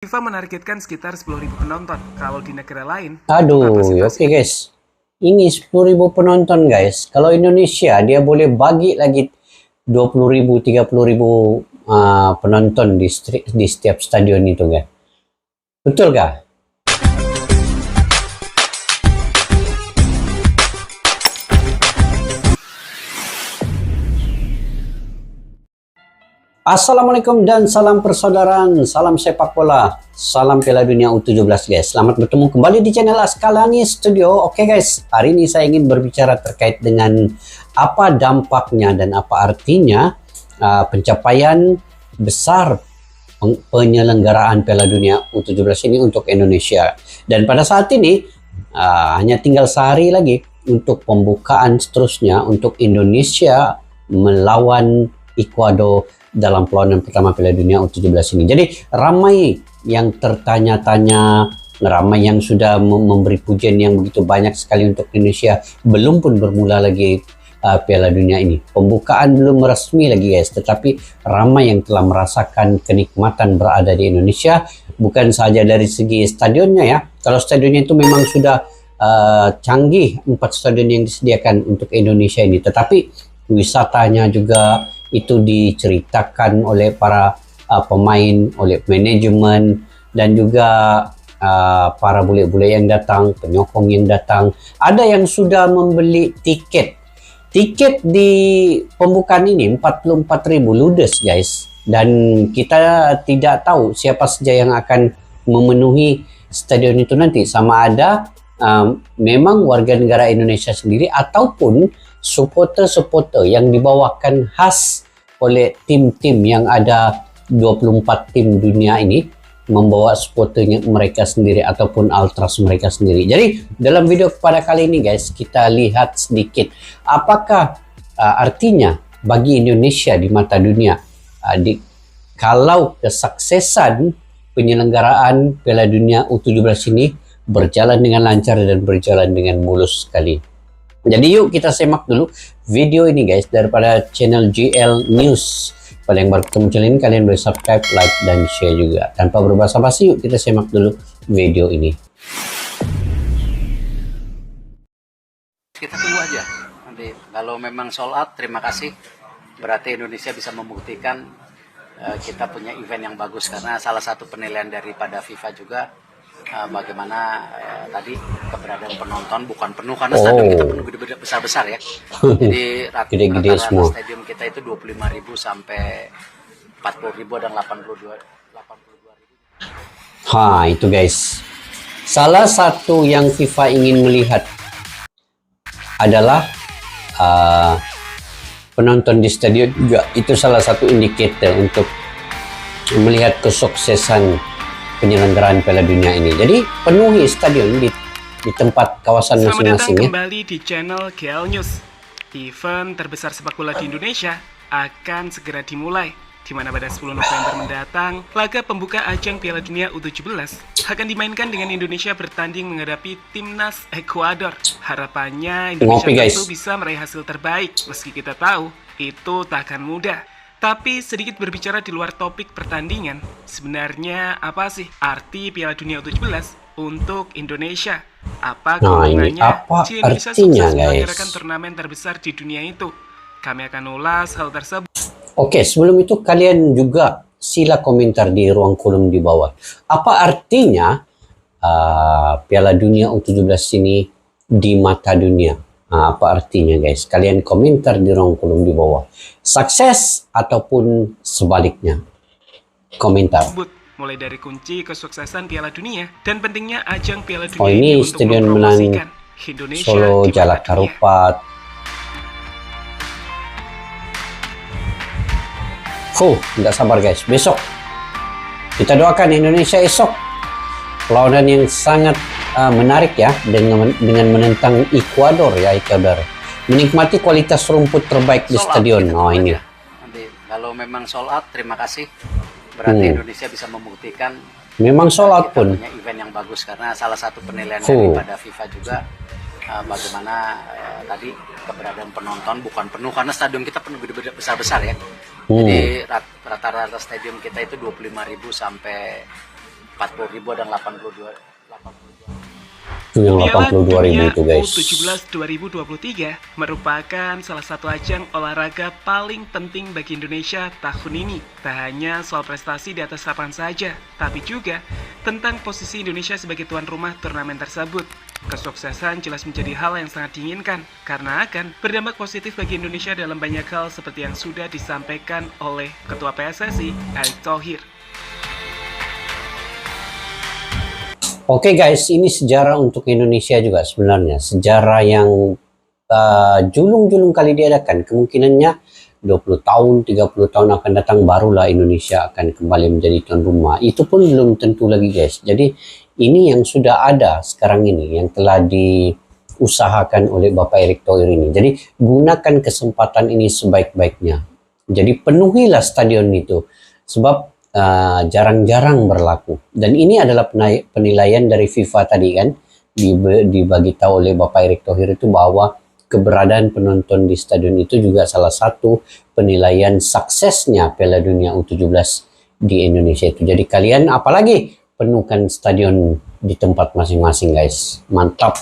FIFA menargetkan sekitar 10.000 penonton. Kalau di negara lain, Aduh, oke guys. Ini 10.000 penonton guys. Kalau Indonesia dia boleh bagi lagi 20.000, 30.000 penonton di setiap stadion itu guys. Betul kah? Assalamualaikum dan salam persaudaraan, salam sepak bola, salam Piala Dunia U17 guys. Selamat bertemu kembali di channel Askalani Studio. Oke guys, hari ini saya ingin berbicara terkait dengan apa dampaknya dan apa artinya pencapaian besar penyelenggaraan Piala Dunia U17 ini untuk Indonesia. Dan pada saat ini hanya tinggal sehari lagi untuk pembukaan seterusnya untuk Indonesia melawan Ekuador dalam perlawanan pertama Piala Dunia U17 ini. Jadi ramai yang tertanya-tanya, ramai yang sudah memberi pujian yang begitu banyak sekali untuk Indonesia. Belum pun bermula lagi Piala Dunia ini. Pembukaan belum resmi lagi guys, tetapi ramai yang telah merasakan kenikmatan berada di Indonesia. Bukan saja dari segi stadionnya ya. Kalau stadionnya itu memang sudah canggih, 4 stadion yang disediakan untuk Indonesia ini. Tetapi wisatanya juga itu diceritakan oleh para pemain, oleh manajemen, dan juga para bule-bule yang datang, penyokong yang datang. Ada yang sudah membeli tiket. Tiket di pembukaan ini 44.000 ludes guys. Dan kita tidak tahu siapa saja yang akan memenuhi stadion itu nanti. Sama ada memang warga negara Indonesia sendiri ataupun supporter-supporter yang dibawakan khas oleh tim-tim yang ada 24 tim dunia ini membawa supporternya mereka sendiri ataupun ultras mereka sendiri. Jadi dalam video pada kali ini guys, kita lihat sedikit apakah artinya bagi Indonesia di mata dunia kalau kesuksesan penyelenggaraan Piala Dunia U17 ini berjalan dengan lancar dan berjalan dengan mulus sekali. Jadi yuk kita semak dulu video ini guys daripada channel GL News. Pada yang baru ketemu channel ini, kalian boleh subscribe, like, dan share juga. Tanpa berbasa-basi, yuk kita semak dulu video ini. Kita tunggu aja. Nanti kalau memang sold out, terima kasih. Berarti Indonesia bisa membuktikan kita punya event yang bagus. Karena salah satu penilaian daripada FIFA juga bagaimana tadi keberadaan penonton bukan penuh karena stadion kita penuh gede-gede besar-besar ya. Jadi gede-gede semua. Stadion kita itu 25.000 sampai 40.000 dan 82.000. Itu guys. Salah satu yang FIFA ingin melihat adalah penonton di stadion juga. Itu salah satu indikator untuk melihat kesuksesan penyelenggaraan Piala Dunia ini. Jadi penuhi stadion di tempat kawasan masing-masing ya. Kembali di channel GL News. Event terbesar sepak bola di Indonesia akan segera dimulai, di mana pada 10 November mendatang laga pembuka ajang Piala Dunia U17 akan dimainkan dengan Indonesia bertanding menghadapi timnas Ekuador. Harapannya Indonesia tentu bisa meraih hasil terbaik, meski kita tahu itu tak akan mudah. Tapi sedikit berbicara di luar topik pertandingan, sebenarnya apa sih arti Piala Dunia U17 untuk Indonesia? Apa keuntungannya jika Indonesia sukses menyelenggarakan turnamen terbesar di dunia itu? Kami akan ulas hal tersebut. Oke, sebelum itu kalian juga sila komentar di ruang kolom di bawah. Apa artinya Piala Dunia U17 ini di mata dunia? Apa artinya guys? Kalian komentar di ruang kolom di bawah. Sukses ataupun sebaliknya. Komentar. Mulai dari kunci kesuksesan Piala Dunia dan pentingnya ajang Piala Dunia ini untuk Stadion Menang Indonesia Solo Jalak Harupat. Nggak sabar guys. Besok kita doakan Indonesia esok perlawanan yang sangat menarik ya dengan menentang Ekuador ya. Ekuador menikmati kualitas rumput terbaik di stadion. Ini nanti kalau memang sold out, terima kasih. Berarti Indonesia bisa membuktikan memang sold out pun punya event yang bagus. Karena salah satu penilaian daripada FIFA juga bagaimana tadi keberadaan penonton bukan penuh karena stadion kita penuh gede-gede besar-besar ya. Jadi rata-rata stadion kita itu 25.000 sampai 40.000 dan 82. Itu yang Piala 82.000 itu guys. U17 2023 merupakan salah satu ajang olahraga paling penting bagi Indonesia tahun ini. Tak hanya soal prestasi di atas lapangan saja, tapi juga tentang posisi Indonesia sebagai tuan rumah turnamen tersebut. Kesuksesan jelas menjadi hal yang sangat diinginkan karena akan berdampak positif bagi Indonesia dalam banyak hal seperti yang sudah disampaikan oleh Ketua PSSI, Erick Thohir. Oke guys, ini sejarah untuk Indonesia juga sebenarnya. Sejarah yang julung-julung kali diadakan. Kemungkinannya 20 tahun, 30 tahun akan datang barulah Indonesia akan kembali menjadi tuan rumah. Itu pun belum tentu lagi guys. Jadi ini yang sudah ada sekarang ini, yang telah diusahakan oleh Bapak Erick Thohir ini. Jadi gunakan kesempatan ini sebaik-baiknya. Jadi penuhilah stadion itu. Sebab jarang-jarang berlaku, dan ini adalah penilaian dari FIFA tadi kan, dibagi tahu oleh Bapak Erick Thohir itu bahwa keberadaan penonton di stadion itu juga salah satu penilaian suksesnya Piala Dunia U17 di Indonesia itu. Jadi kalian apalagi penuhkan stadion di tempat masing-masing guys, mantap.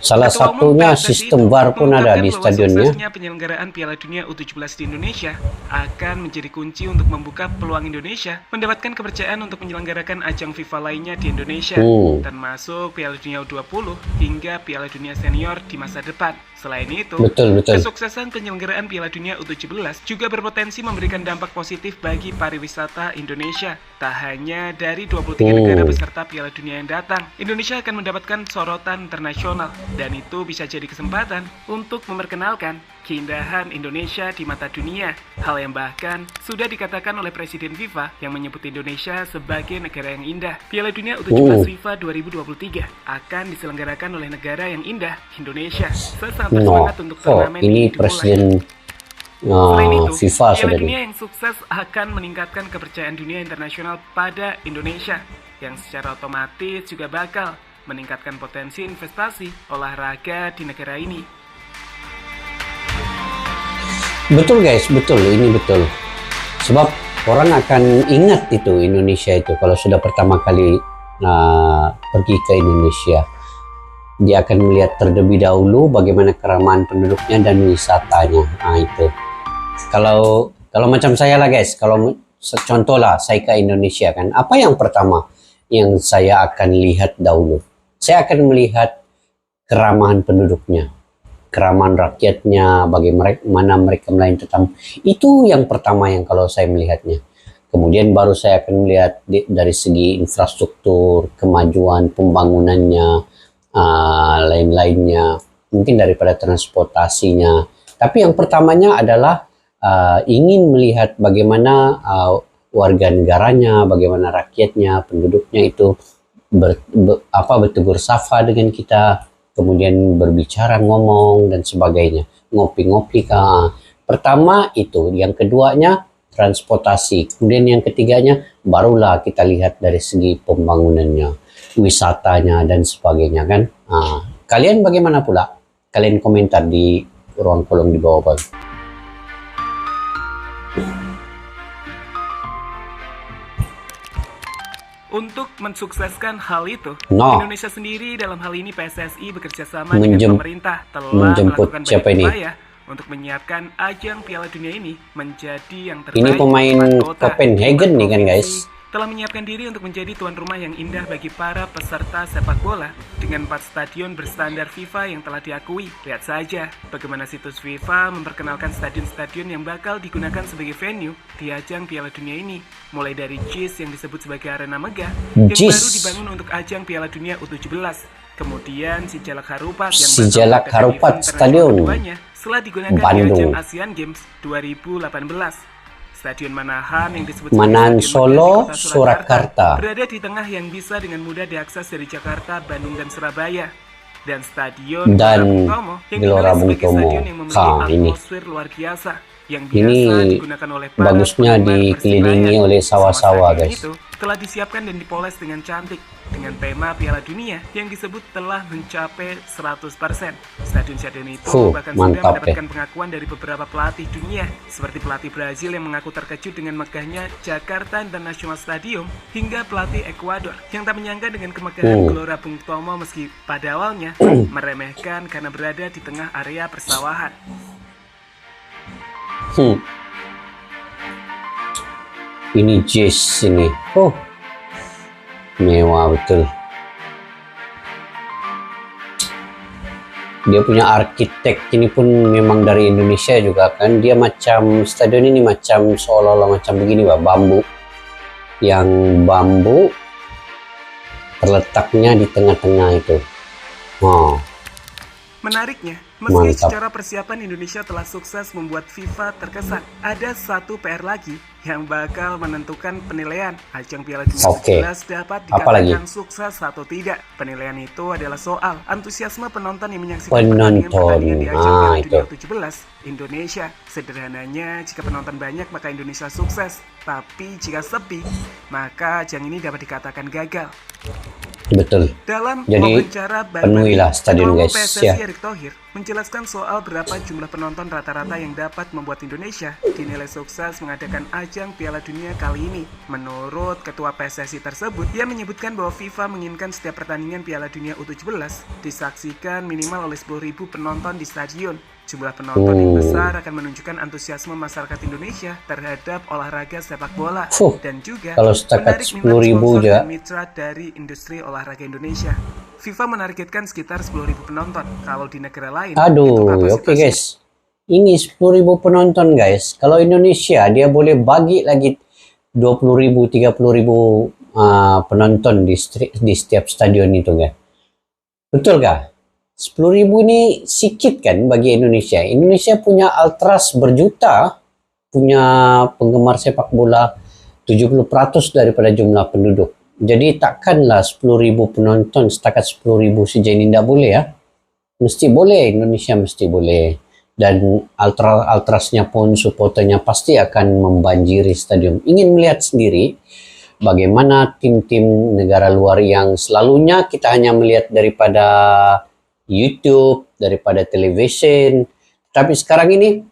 Salah Ketua satunya Umum PSSI sistem VAR pun ada di mengungkapkan bahwa stadionnya. suksesnya penyelenggaraan Piala Dunia U17 di Indonesia akan menjadi kunci untuk membuka peluang Indonesia mendapatkan kepercayaan untuk menyelenggarakan ajang FIFA lainnya di Indonesia, termasuk Piala Dunia U20 hingga Piala Dunia Senior di masa depan. Selain itu, Betul. kesuksesan penyelenggaraan Piala Dunia U17 juga berpotensi memberikan dampak positif bagi pariwisata Indonesia. Tak hanya dari 23 negara peserta Piala Dunia yang datang, Indonesia akan mendapatkan sorotan internasional, dan itu bisa jadi kesempatan untuk memperkenalkan keindahan Indonesia di mata dunia. Hal yang bahkan sudah dikatakan oleh Presiden FIFA yang menyebut Indonesia sebagai negara yang indah. Piala Dunia U17 FIFA 2023 akan diselenggarakan oleh negara yang indah, Indonesia. Sangat bersemangat untuk turnamen ini dimulai. Presiden Selain itu, FIFA Piala sudah Dunia yang sukses akan meningkatkan kepercayaan dunia internasional pada Indonesia, yang secara otomatis juga bakal meningkatkan potensi investasi olahraga di negara ini. Betul guys, betul, ini betul. Sebab orang akan ingat itu Indonesia itu kalau sudah pertama kali pergi ke Indonesia. Dia akan melihat terlebih dahulu bagaimana keramahan penduduknya dan wisatanya. Itu. Kalau macam saya lah guys, kalau contoh lah saya ke Indonesia kan, apa yang pertama yang saya akan lihat dahulu? Saya akan melihat keramahan penduduknya, keramahan rakyatnya, bagaimana mereka melayani tetamu. Itu yang pertama yang kalau saya melihatnya. Kemudian baru saya akan melihat dari segi infrastruktur, kemajuan pembangunannya, lain-lainnya, mungkin daripada transportasinya. Tapi yang pertamanya adalah ingin melihat bagaimana warga negaranya, bagaimana rakyatnya, penduduknya itu bertegur sapa dengan kita, kemudian berbicara, ngomong dan sebagainya, ngopi-ngopi kah. Pertama itu, yang keduanya transportasi, kemudian yang ketiganya barulah kita lihat dari segi pembangunannya, wisatanya dan sebagainya kan. Kalian bagaimana pula? Kalian komentar di ruang kolom di bawah bang. Untuk mensukseskan hal itu, Indonesia sendiri dalam hal ini PSSI bekerja sama dengan pemerintah telah melakukan banyak upaya untuk menyiapkan ajang Piala Dunia ini menjadi yang terbaik. Ini pemain Copenhagen nih kan guys. Telah menyiapkan diri untuk menjadi tuan rumah yang indah bagi para peserta sepak bola dengan 4 stadion berstandar FIFA yang telah diakui. Lihat saja bagaimana situs FIFA memperkenalkan stadion-stadion yang bakal digunakan sebagai venue di ajang Piala Dunia ini. Mulai dari JIS yang disebut sebagai arena megah yang baru dibangun untuk ajang Piala Dunia U17. Kemudian Sijalak Harupat yang Sijalak Harupat Stadion setelah digunakan di ajang Asian Games 2018. Stadion Manahan yang disebut Manahan Solo, Surakarta berada di tengah yang bisa dengan mudah diakses dari Jakarta, Bandung, dan Surabaya. Dan Stadion Gelora Bung Tomo yang dinilai sebagai stadion yang memiliki atmosfer luar biasa yang biasa digunakan oleh para bagusnya dikelilingi oleh sawah-sawah guys. Itu telah disiapkan dan dipoles dengan cantik dengan tema Piala Dunia yang disebut telah mencapai 100%. Stadion-stadion itu bahkan sudah mantap mendapatkan pengakuan dari beberapa pelatih dunia, seperti pelatih Brazil yang mengaku terkejut dengan megahnya Jakarta International Stadium, hingga pelatih Ekuador yang tak menyangka dengan kemegahan Gelora Bung Tomo meski pada awalnya meremehkan karena berada di tengah area persawahan. Ini jazz ini. Oh, mewah betul. Dia punya arsitek ini pun memang dari Indonesia juga kan. Dia macam stadion ini macam seolah-olah macam begini, Pak, bambu. Yang bambu terletaknya di tengah-tengah itu. Wow. Menariknya, meski Mantap. secara persiapan Indonesia telah sukses membuat FIFA terkesan, ada satu PR lagi yang bakal menentukan penilaian ajang Piala Dunia Oke. 17 dapat Apa lagi? dikatakan sukses atau tidak. Penilaian itu adalah soal antusiasme penonton yang menyaksikan Penonton. pertandingan di ajang Piala itu. Dunia 17 Indonesia. Sederhananya, jika penonton banyak maka Indonesia sukses, tapi jika sepi maka ajang ini dapat dikatakan gagal. Betul. Dalam Jadi, wawancara penuhilah stadion, Ketua Umum guys, PSSI ya. Erick Thohir menjelaskan soal berapa jumlah penonton rata-rata yang dapat membuat Indonesia dinilai sukses mengadakan ajang Piala Dunia kali ini. Menurut Ketua PSSI tersebut, ia menyebutkan bahwa FIFA menginginkan setiap pertandingan Piala Dunia U17 disaksikan minimal oleh 10.000 penonton di stadion. Jumlah penonton yang besar akan menunjukkan antusiasme masyarakat Indonesia terhadap olahraga sepak bola dan juga kalau setakat menarik minat 10.000 sponsor aja. dan mitra dari industri olahraga Indonesia. FIFA menargetkan sekitar 10.000 penonton. Kalau di negara lain, itu Aduh, kapasitasnya oke guys. Ini 10.000 penonton guys. Kalau Indonesia dia boleh bagi lagi 20.000, 30.000 penonton di setiap stadion itu guys. Betul gak? 10.000 ini sedikit kan bagi Indonesia. Indonesia punya ultras berjuta, punya penggemar sepak bola 70% daripada jumlah penduduk. Jadi takkanlah 10.000 penonton setakat 10.000 saja ini tidak boleh ya. Mesti boleh, Indonesia mesti boleh. Dan ultrasnya pun supporternya pasti akan membanjiri stadion. Ingin melihat sendiri bagaimana tim-tim negara luar yang selalunya kita hanya melihat daripada YouTube, daripada television. Tapi sekarang ini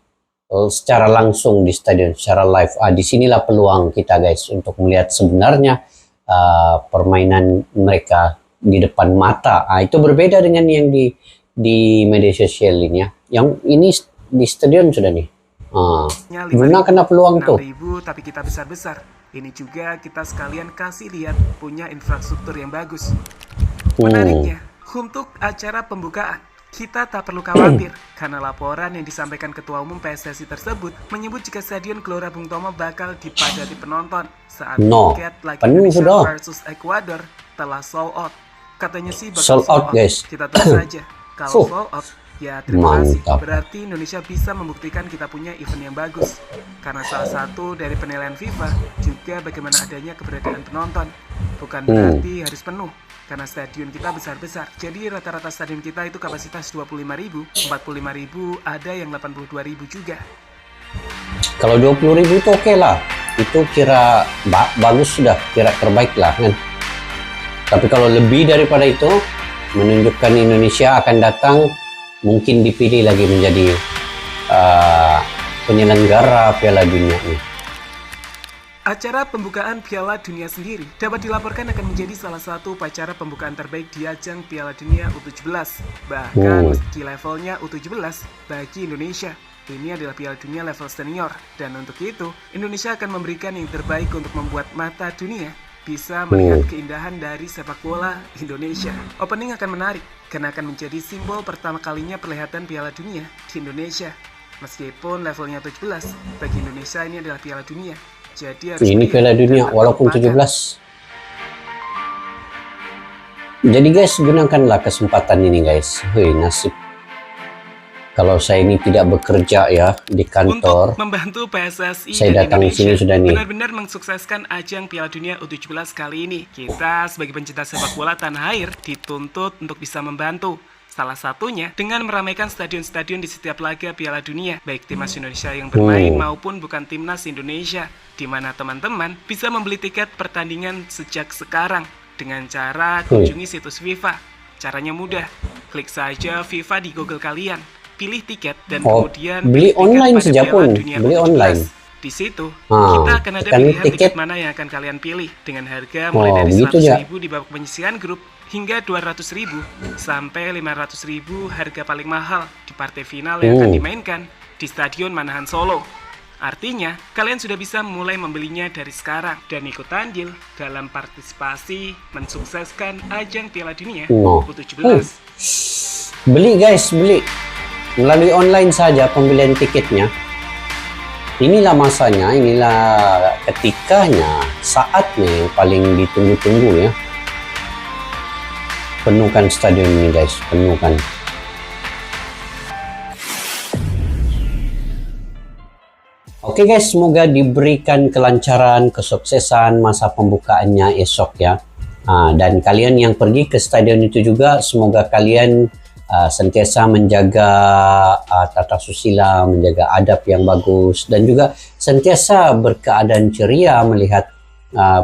secara langsung di stadion, secara live. Disinilah peluang kita guys untuk melihat sebenarnya permainan mereka di depan mata. Itu berbeda dengan yang di media sosial ini ya. Yang ini di stadion sudah nih. Gunakan peluang tuh. 6.000 tapi kita besar-besar. Ini juga kita sekalian kasih lihat punya infrastruktur yang bagus. Menariknya, untuk acara pembukaan, kita tak perlu khawatir karena laporan yang disampaikan Ketua Umum PSSI tersebut menyebut jika Stadion Gelora Bung Tomo bakal dipadati penonton saat tiket laga penuh Indonesia sudah. versus Ekuador telah sold out. Katanya sih bakal Sold out, guys. Kita tunggu saja. Kalau sold out, ya terima kasih. Mantap. Berarti Indonesia bisa membuktikan kita punya event yang bagus. Karena salah satu dari penilaian FIFA juga bagaimana adanya keberadaan penonton. Bukan berarti harus penuh. Karena stadion kita besar-besar. Jadi rata-rata stadion kita itu kapasitas 25.000, 45.000, ada yang 82.000 juga. Kalau 20.000 itu oke lah. Itu kira bagus sudah, kira terbaik lah kan. Tapi kalau lebih daripada itu, menunjukkan Indonesia akan datang, mungkin dipilih lagi menjadi penyelenggara Piala Dunia ini. Acara pembukaan Piala Dunia sendiri dapat dilaporkan akan menjadi salah satu upacara pembukaan terbaik di ajang Piala Dunia U17. Bahkan meski levelnya U17 bagi Indonesia, ini adalah Piala Dunia level senior. Dan untuk itu, Indonesia akan memberikan yang terbaik untuk membuat mata dunia bisa melihat keindahan dari sepak bola Indonesia. Opening akan menarik karena akan menjadi simbol pertama kalinya perlihatan Piala Dunia di Indonesia. Meskipun levelnya 17, bagi Indonesia ini adalah Piala Dunia. Jadi harus Ini Piala Dunia walaupun 17. Jadi guys, gunakanlah kesempatan ini guys. Nasib kalau saya ini tidak bekerja ya di kantor. Untuk membantu PSSI Saya dan datang di sini Indonesia sudah nih. benar-benar mensukseskan ajang Piala Dunia U17 kali ini. Kita sebagai pencinta sepak bola tanah air dituntut untuk bisa membantu. Salah satunya dengan meramaikan stadion-stadion di setiap laga Piala Dunia, baik timnas Indonesia yang bermain maupun bukan timnas Indonesia, di mana teman-teman bisa membeli tiket pertandingan sejak sekarang dengan cara kunjungi situs FIFA. Caranya mudah, klik saja FIFA di Google kalian, pilih tiket dan kemudian beli pilih online tiket pada saja Piala pun, Dunia beli U17. online. Di situ, Ah, kita akan ada tekan pilihan tiket. tiket mana yang akan kalian pilih dengan harga mulai dari begitu ya. 100.000 di babak penyisihan grup hingga 200.000 sampai 500.000 harga paling mahal di partai final yang akan dimainkan di Stadion Manahan Solo. Artinya, kalian sudah bisa mulai membelinya dari sekarang dan ikut andil dalam partisipasi mensukseskan ajang Piala Dunia U17. Beli guys, beli melalui online saja pembelian tiketnya. Inilah masanya, inilah ketikanya, saatnya yang paling ditunggu-tunggu ya. Penuhkan stadion ini guys, penuhkan. Oke guys, semoga diberikan kelancaran, kesuksesan masa pembukaannya esok ya. Dan kalian yang pergi ke stadion itu juga, semoga kalian sentiasa menjaga tata susila, menjaga adab yang bagus, dan juga sentiasa berkeadaan ceria melihat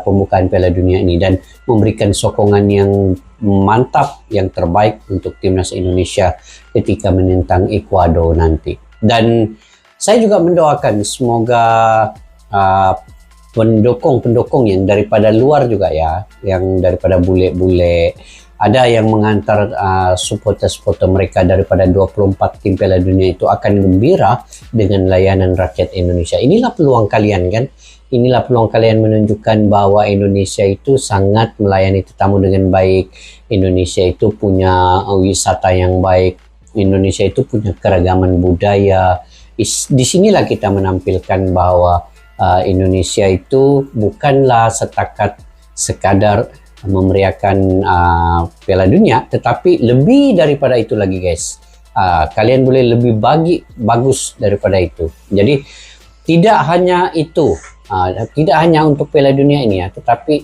pembukaan Piala Dunia ini dan memberikan sokongan yang mantap, yang terbaik untuk timnas Indonesia ketika menentang Ekuador nanti. Dan saya juga mendoakan semoga pendukung-pendukung yang daripada luar juga ya, yang daripada bule-bule, ada yang mengantar supporter-supporter mereka daripada 24 tim Piala Dunia itu akan gembira dengan layanan rakyat Indonesia. Inilah peluang kalian kan? Inilah peluang kalian menunjukkan bahwa Indonesia itu sangat melayani tetamu dengan baik. Indonesia itu punya wisata yang baik. Indonesia itu punya keragaman budaya. Disinilah kita menampilkan bahwa Indonesia itu bukanlah sekadar memeriahkan Piala Dunia, tetapi lebih daripada itu lagi guys. Kalian boleh lebih bagus daripada itu. Jadi tidak hanya itu, tidak hanya untuk Piala Dunia ini ya, tetapi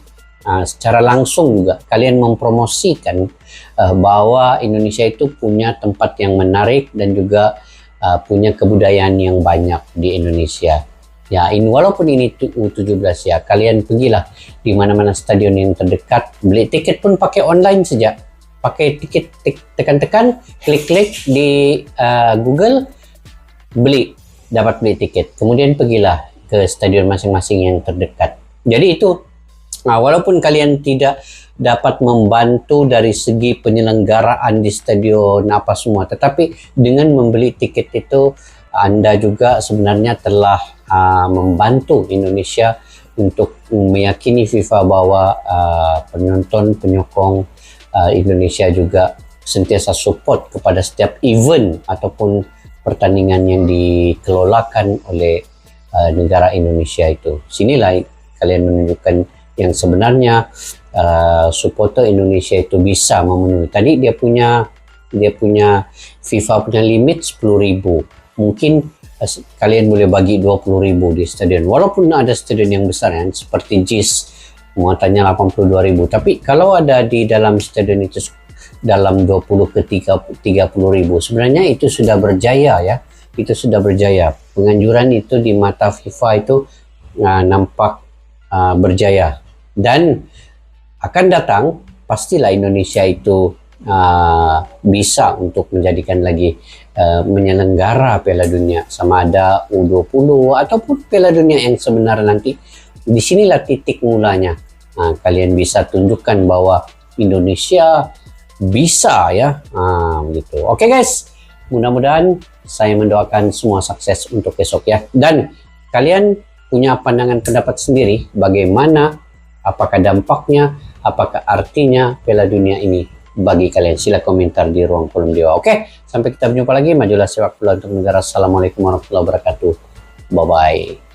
secara langsung juga kalian mempromosikan bahwa Indonesia itu punya tempat yang menarik dan juga punya kebudayaan yang banyak di Indonesia. Ya, walaupun ini U17 ya, kalian pergilah di mana-mana stadion yang terdekat, beli tiket pun pakai online saja. Pakai tiket, tekan-tekan, klik-klik di Google, dapat beli tiket. Kemudian pergilah ke stadion masing-masing yang terdekat. Jadi itu, walaupun kalian tidak dapat membantu dari segi penyelenggaraan di stadion apa semua, tetapi dengan membeli tiket itu, Anda juga sebenarnya telah membantu Indonesia untuk meyakini FIFA bahwa penyokong Indonesia juga sentiasa support kepada setiap event ataupun pertandingan yang dikelolakan oleh negara Indonesia itu. Sinilah kalian menunjukkan yang sebenarnya supporter Indonesia itu bisa memenuhi. Tadi dia punya FIFA punya limit 10.000. Mungkin kalian boleh bagi 20.000 di stadion. Walaupun ada stadion yang besar kan, seperti JIS muatannya 82.000. Tapi kalau ada di dalam stadion itu dalam 20 ke 30.000, sebenarnya itu sudah berjaya ya. Itu sudah berjaya. Penganjuran itu di mata FIFA itu nampak berjaya. Dan akan datang pastilah Indonesia itu bisa untuk menjadikan lagi menyelenggara Piala Dunia, sama ada U20 ataupun Piala Dunia yang sebenarnya nanti. Disinilah titik mulanya. Kalian bisa tunjukkan bahwa Indonesia bisa ya, gitu. Oke guys, mudah-mudahan saya mendoakan semua sukses untuk besok ya. Dan kalian punya pandangan pendapat sendiri bagaimana, apakah dampaknya, apakah artinya Piala Dunia ini bagi kalian. Sila komentar di ruang kolom di bawah. Oke, sampai kita berjumpa lagi. Majulah sepak bola untuk negara. Assalamualaikum warahmatullahi wabarakatuh. Bye bye.